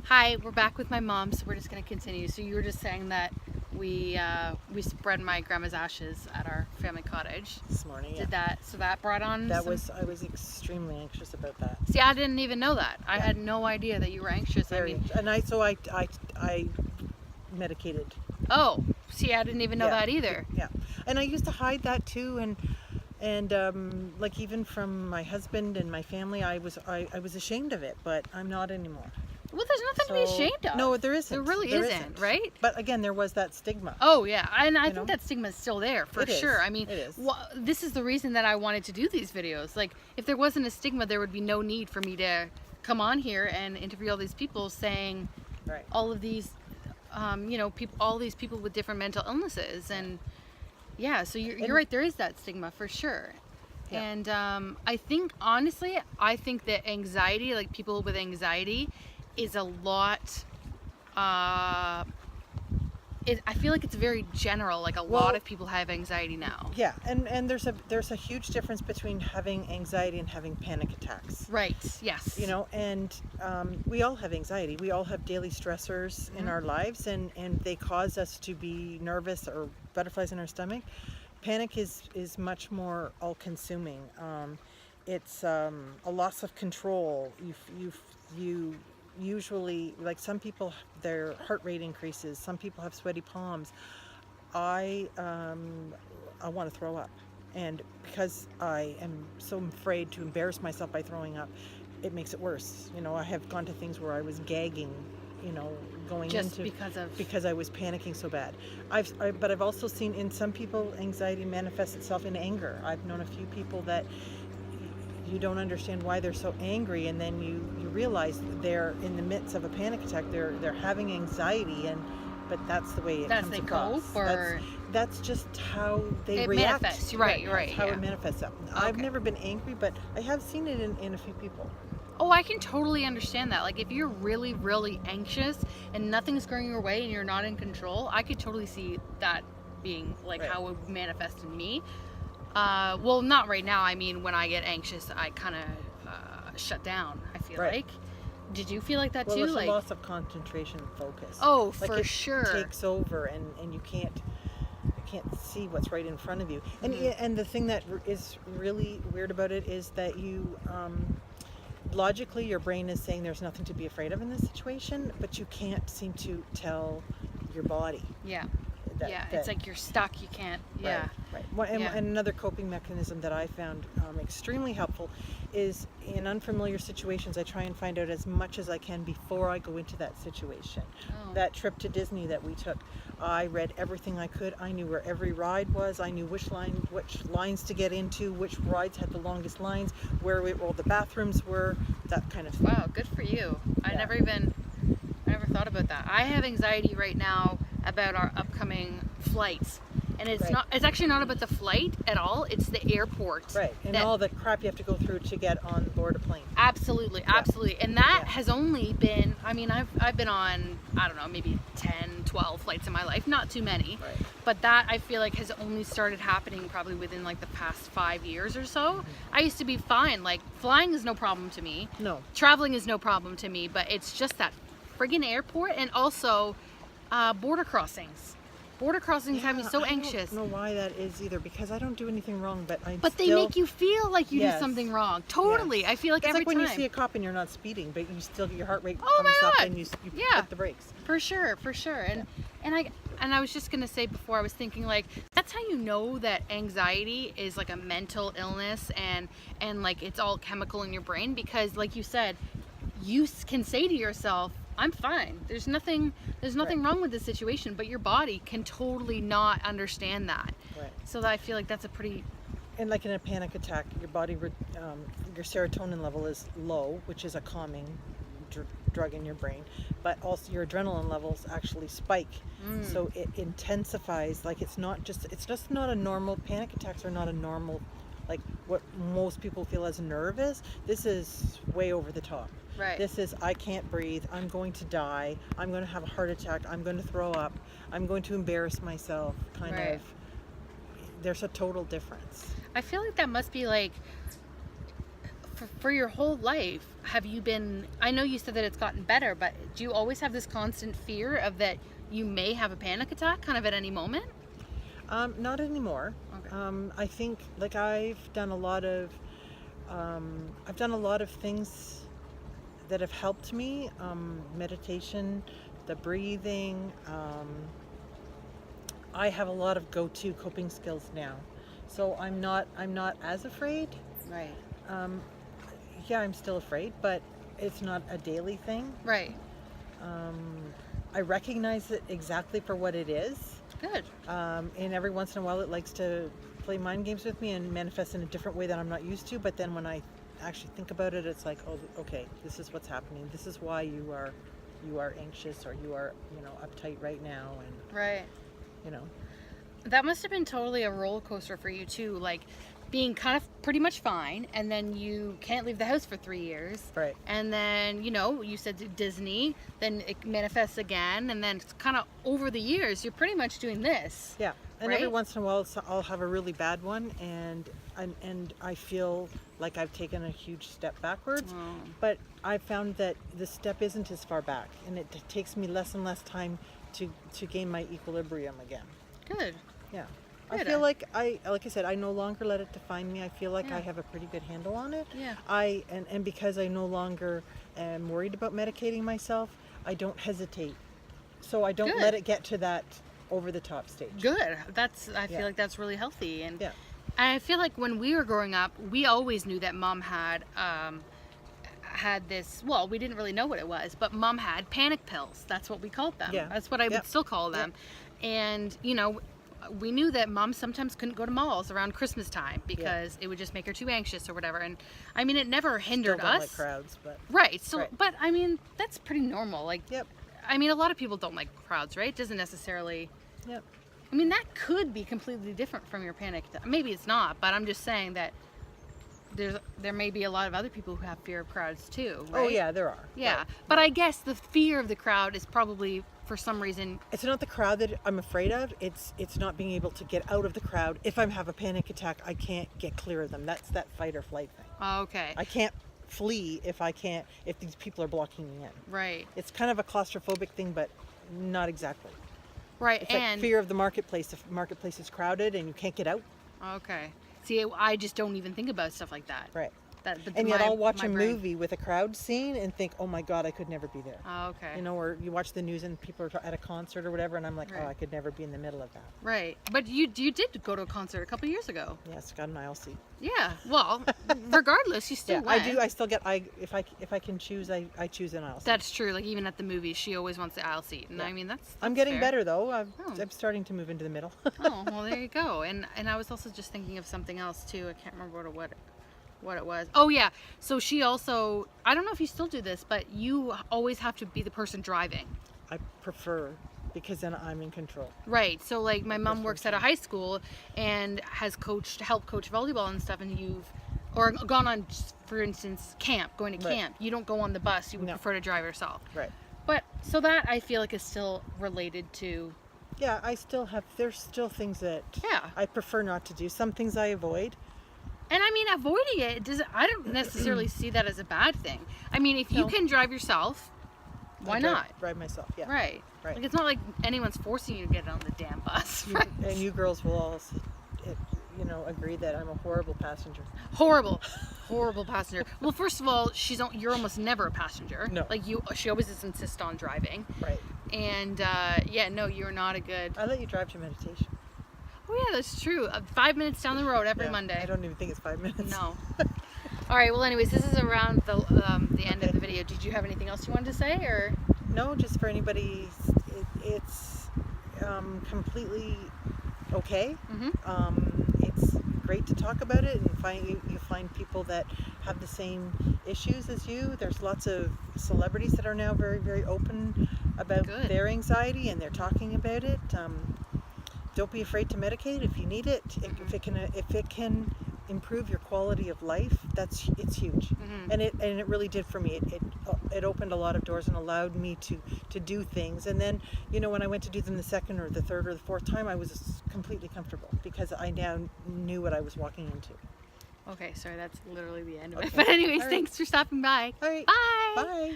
Hi, we're back with my mom, so we're just going to continue. So you were just saying that we spread my grandma's ashes at our family cottage this morning. Yeah. Did that? So that brought on. I was extremely anxious about that. See, I didn't even know that. I had no idea that you were anxious. Very. I medicated. Oh, see, I didn't even know that either. Yeah, and I used to hide that too, and like even from my husband and my family, I was ashamed of it, but I'm not anymore. Well, there's nothing to be ashamed of. No, there isn't. There really isn't, right? But again, there was that stigma. Oh, yeah. And I think that stigma is still there, for sure. I mean, it is. This is the reason that I wanted to do these videos. Like, if there wasn't a stigma, there would be no need for me to come on here and interview all these people saying all of these, all these people with different mental illnesses. And, yeah, so you're right. There is that stigma, for sure. Yeah. And I think, honestly, that anxiety, like people with anxiety, is a lot, I feel like it's very general, like a lot of people have anxiety now. Yeah, and there's a huge difference between having anxiety and having panic attacks. Right, yes. You know, and we all have anxiety. We all have daily stressors in our lives, and they cause us to be nervous or butterflies in our stomach. Panic is much more all-consuming. It's a loss of control. You usually, like some people, their heart rate increases. Some people have sweaty palms. I want to throw up, and because I am so afraid to embarrass myself by throwing up, it makes it worse. You know, I have gone to things where I was gagging, because I was panicking so bad. But I've also seen in some people anxiety manifests itself in anger. I've known a few people that you don't understand why they're so angry, and then you realize they're in the midst of a panic attack. They're having anxiety, but that's the way it comes across. That's just how they react. Manifests. Right. How it manifests up. Okay. I've never been angry, but I have seen it in a few people. Oh, I can totally understand that. Like, if you're really, really anxious and nothing's going your way and you're not in control, I could totally see that being like how it would manifest in me. Well, not right now. I mean, when I get anxious, I kind of shut down, I feel like. Did you feel like that too? Well, it's a loss of concentration and focus. Oh, for sure. It takes over, and you can't see what's right in front of you. And the thing that is really weird about it is that you, logically, your brain is saying there's nothing to be afraid of in this situation, but you can't seem to tell your body. Yeah. It's like you're stuck. You can't. Yeah. Right. Well, and another coping mechanism that I found extremely helpful is in unfamiliar situations, I try and find out as much as I can before I go into that situation. Oh. That trip to Disney that we took, I read everything I could. I knew where every ride was. I knew which lines to get into, which rides had the longest lines, where all the bathrooms were, that kind of thing. Wow, good for you. I never thought about that. I have anxiety right now about our upcoming flights, and it's actually not about the flight at all. It's the airport, and all the crap you have to go through to get on board a plane. Absolutely. And that has only been, I mean, I've been on, I don't know, maybe 10, 12 flights in my life, not too many, but that I feel like has only started happening probably within like the past 5 years or so. I used to be fine, like flying is no problem to me. No. Traveling is no problem to me, but it's just that friggin' airport, and also border crossings. Border crossings have me so anxious. I don't know why that is either, because I don't do anything wrong, but they make you feel like you do something wrong. Totally. Yes. I feel like it's every like when time you see a cop and you're not speeding, but you still your heart rate comes up and you hit the brakes. For sure. And I was just gonna say before, I was thinking like that's how you know that anxiety is like a mental illness and like it's all chemical in your brain, because like you said, you can say to yourself, I'm fine. There's nothing wrong with this situation, but your body can totally not understand that. Right. So I feel like that's a pretty... And like in a panic attack, your body, your serotonin level is low, which is a calming drug in your brain, but also your adrenaline levels actually spike. So it intensifies. Like it's just not a normal, panic attacks are not a normal, like what most people feel as a nerve is. This is way over the top. Right. This is, I can't breathe, I'm going to die, I'm going to have a heart attack, I'm going to throw up, I'm going to embarrass myself, kind of. There's a total difference. I feel like that must be like for your whole life, have you been, I know you said that it's gotten better, but do you always have this constant fear of that you may have a panic attack kind of at any moment? Not anymore. Okay. I think like I've done a lot of things that have helped me. Meditation, the breathing. I have a lot of go-to coping skills now, so I'm not as afraid. Right. Yeah, I'm still afraid, but it's not a daily thing. Right. I recognize it exactly for what it is. Good. And every once in a while it likes to play mind games with me and manifest in a different way that I'm not used to. But then when I actually think about it, it's like, oh, okay, this is what's happening. This is why you are anxious, or you are, uptight right now. And, Right. you know, That must have been totally a roller coaster for you too, like being kind of pretty much fine, and then you can't leave the house for 3 years. right. And then, you said Disney, then it manifests again, and then it's kind of over the years, you're pretty much doing this. Yeah. And every Right? once in a while I'll have a really bad one, and I feel like I've taken a huge step backwards. Oh. But I found that the step isn't as far back, and it takes me less and less time to gain my equilibrium again. Good. Yeah. I Good. feel like I said, I no longer let it define me. I feel like Yeah. I have a pretty good handle on it. Yeah. And because I no longer am worried about medicating myself, I don't hesitate. So I don't Good. let it get to that over the top stage. Good. I feel Yeah. like that's really healthy. And Yeah. I feel like when we were growing up, we always knew that mom had this, well, we didn't really know what it was, but mom had panic pills. That's what we called them. Yeah. That's what I would Yep. still call them. And, we knew that mom sometimes couldn't go to malls around Christmas time because it would just make her too anxious or whatever. And I mean, it never hindered Still don't us. like crowds, but Right. So, Right. but I mean, that's pretty normal. Like, yep. I mean, a lot of people don't like crowds, right? It doesn't necessarily. Yep. I mean, that could be completely different from your panic attack. Maybe it's not, but I'm just saying that there may be a lot of other people who have fear of crowds too, right? Oh yeah, there are. Yeah, Right. but I guess the fear of the crowd is probably for some reason. It's not the crowd that I'm afraid of. It's not being able to get out of the crowd. If I have a panic attack, I can't get clear of them. That's that fight or flight thing. Okay. I can't flee if these people are blocking me in. Right. It's kind of a claustrophobic thing, but not exactly. Right. It's And like fear of the marketplace. If the marketplace is crowded and you can't get out. okay. See, I just don't even think about stuff like that. Right. But And yet I'll watch my a brain- movie with a crowd scene and think, oh my God, I could never be there. Oh, okay. Or you watch the news and people are at a concert or whatever, and I'm like, Right. oh, I could never be in the middle of that. Right. But you did go to a concert a couple years ago. Yes, got an aisle seat. Yeah. Well, regardless, you still Yeah, went. I do. I still get. If I can choose, I choose an aisle seat. That's true. Like even at the movies, she always wants the aisle seat, and Yeah. I mean that's I'm getting fair. better though. Oh. I'm starting to move into the middle. Oh well, there you go. And I was also just thinking of something else too. I can't remember what it was. Oh yeah. So she also. I don't know if you still do this, but you always have to be the person driving. I prefer, because then I'm in control. Right. So like my mom works at a high school and has helped coach volleyball and stuff, and or gone on, for instance, going to Right. camp. You don't go on the bus. You would No. prefer to drive yourself. Right. But so that I feel like is still related to. Yeah, I still have. There's still things that Yeah. I prefer not to do. Some things I avoid. And I mean, avoiding it I don't necessarily see that as a bad thing. I mean, if you No. can drive yourself, why not? Drive myself. Yeah. Right. Right. Like it's not like anyone's forcing you to get on the damn bus. Right. And you girls will all, agree that I'm a horrible passenger. Horrible passenger. Well, first of all, you're almost never a passenger. No. Like she always just insists on driving. Right. And no, you're not a good. I let you drive to meditation. Oh yeah, that's true. 5 minutes down the road every Yeah, Monday. I don't even think it's 5 minutes. No. All right. Well, anyways, this is around the end of the video. Did you have anything else you wanted to say, or? No, just for anybody, it's completely okay. Mm-hmm. It's great to talk about it and you find people that have the same issues as you. There's lots of celebrities that are now very, very open about Good. their anxiety, and they're talking about it. Don't be afraid to medicate if you need it. If it can improve your quality of life, it's huge. Mm-hmm. And it really did for me. It opened a lot of doors and allowed me to do things. And then, when I went to do them the second or the third or the fourth time, I was completely comfortable because I now knew what I was walking into. Okay, sorry, that's literally the end of it. Okay. But anyways, All right. thanks for stopping by. All right. Bye. Bye.